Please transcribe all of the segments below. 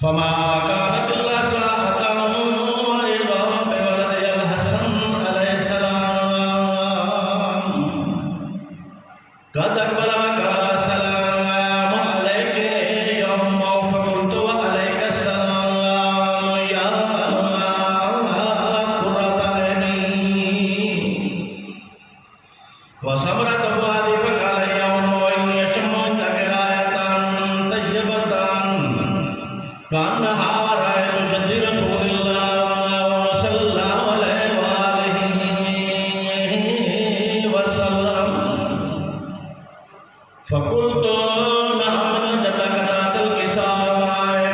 फमा कानत इल्ला साअतन व इज़ा बिवलदिल हसन अलैहिस्सलाम कद अक़बल व क़ाल सलाम अलैका या उम्मा फ़क़ुल्तु व अलैका सलाम या क़ुर्रत ऐनी व समरत फ़ुआदी फ़क़ाल या उम्मा इन्नी अशम्मु तग़रायतन तय्यबतन कान्नहा रायतु जद्दी रसूलिल्लाह सल्लल्लाहु अलैहि व आलिहि वसल्लम फ़क़ुल्तु नअम जदक ज़ातल किसावा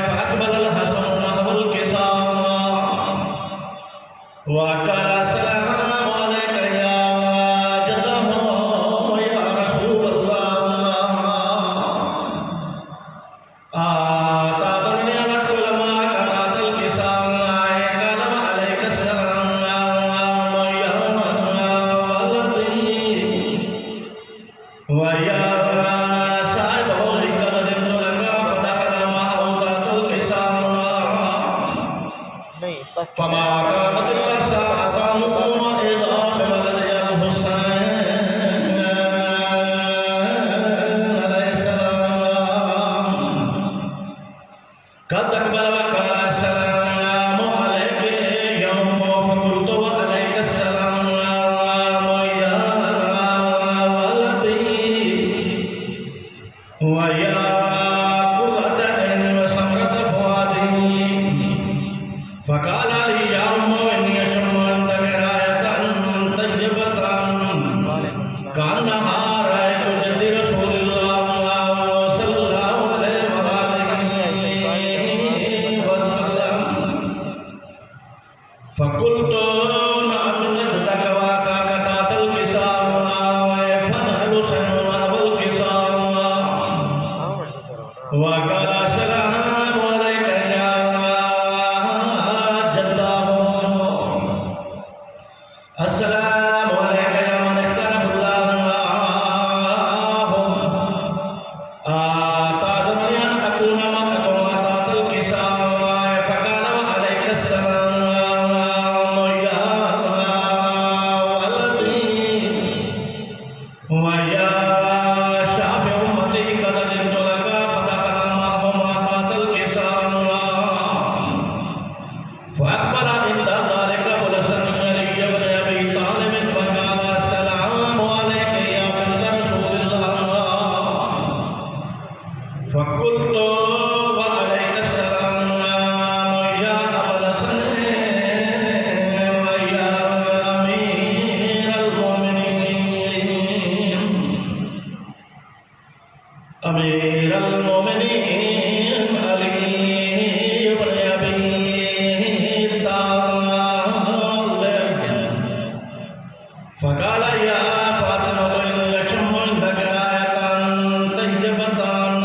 फ़अक़बलल हसन नहवल किसावा व क़ाल सलामु अलैका या जद्दहु या रसूलल्लाह फमा कानत इल्ला साअतन व इज़ा बिवलदिल हुसैन अलैहिस्सलाम कद अक़बल व क़ाल सलामु अलैका या उम्मा फ़क़ुल्तु व अलैका सलाम या वलदी व या क़ुर्रत ऐनी व समरत फ़ुआदी फ़क़ाल ली या उम्मा इन्नी अशम्मु तग़रायतन तय्यबतन कान्नहा रायतु जद्दी रसूलिल्लाह सल्लल्लाहु अलैहि व आलिहि वसल्लम फ़क़ुल्तु नअम जद्दक व अख़ाक ज़ातल किसावा फ़नहनु सनहवल किसावा व क़ाल सलामु अलैका या अस्सलामु अलैका या मन इख्तरबल्लाहु आतादनी अन अकून मअकुम ज़ातल किसावा फ़क़ाल व अलैका सलाम या वलदी व या शाफ़ि उम्मती क़द जि'तु लका फ़दख़ल मअहुम ज़ातल किसावा फ़अक़बल इंद ज़ालिका हुसन अली इब्न अबी तालिब फ़क़ाल अस्सलामु अलैका या बिन्त रसूलिल्लाह फ़क़ुल्तु व अलैका सलाम या अबल हसन व या अमीरल मोमिनीन अली इब्न अबी फ़क़ाल या फ़ातिमा इन्नी अशम्मु तग़रायतन तय्यबतन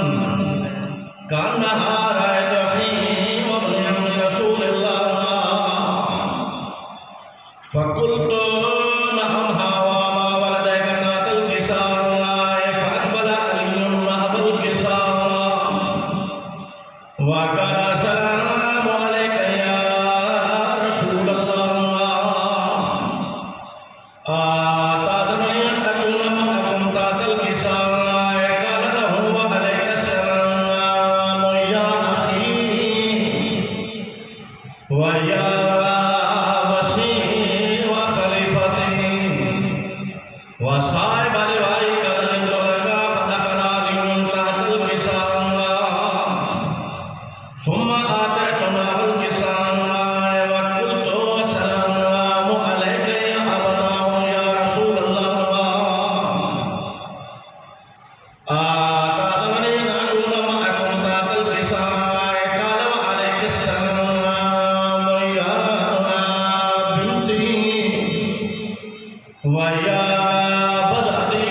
कान्नहा रायतु अख़ी व इब्न अम्मी रसूलिल्लाह फ़क़ुल्तु नअम हावा मा वलदक ज़ातल किसावा फ़अक़बल अलियुन नहवल किसावा व क़ाल सलामु अलैका या रसूलल्लाह आतादनी अन अकून मअकुम ज़ातल किसावा क़ाल लहु व अलैका सलाम या अख़ी व या वसी व खलीफती व साहिब लिवाई क़द जि'तु लका फ़दख़ल अलियुन ज़ातल किसावा ثم آتيتناه الكساوى وقلت السلام عليك يا أبناه يا رسول الله آتاني أن أكون معكم ذات الكساوى قال وعليك السلام يا بنتي ويا بذاتي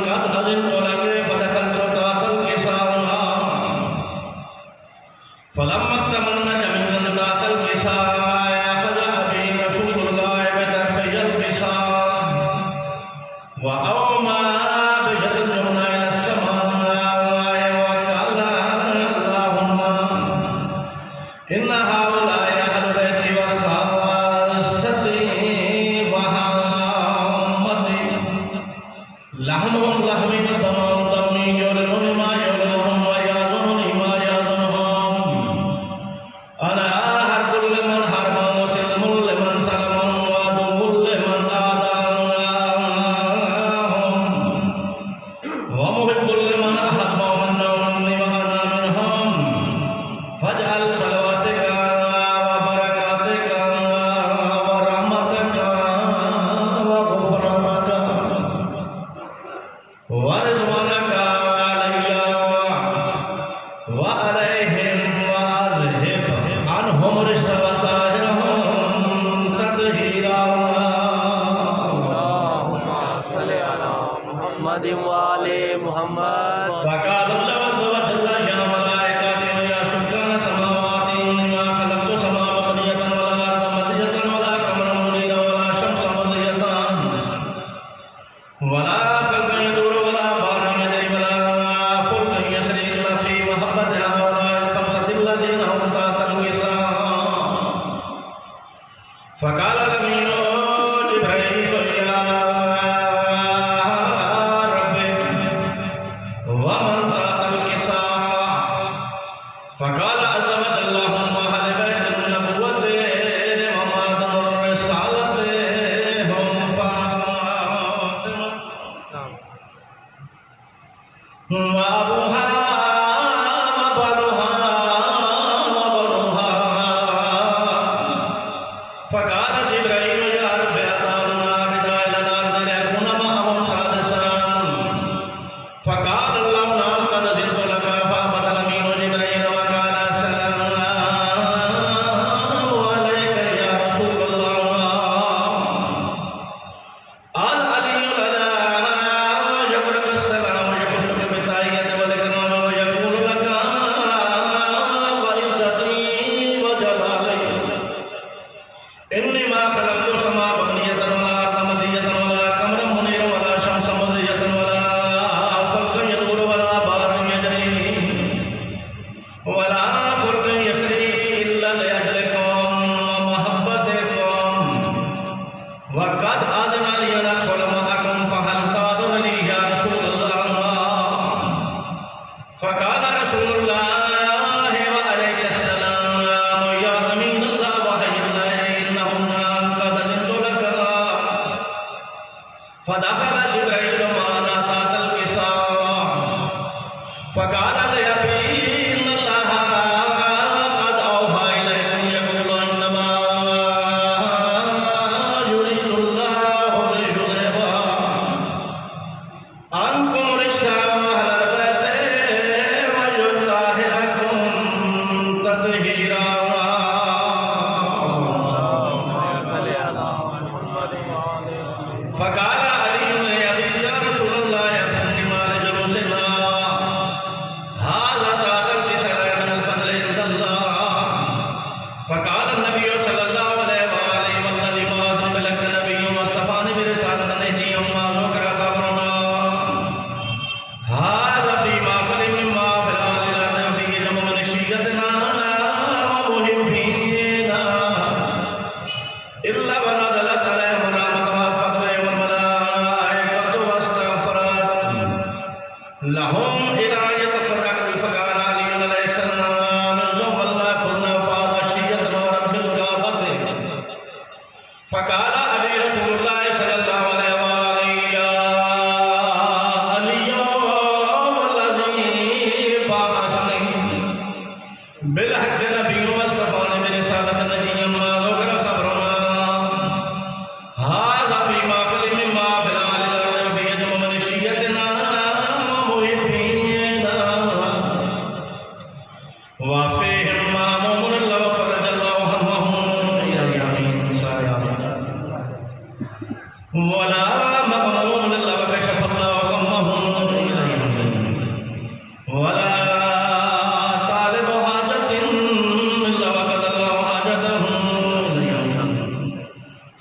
قد أذنت لك فدخلت ذات الكساوى فلما تمنى من ذات الكساء أخذ أبي رسول الله بطرفي الكساء وأومى بيد اليمنى إلى السماء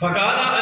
फकाना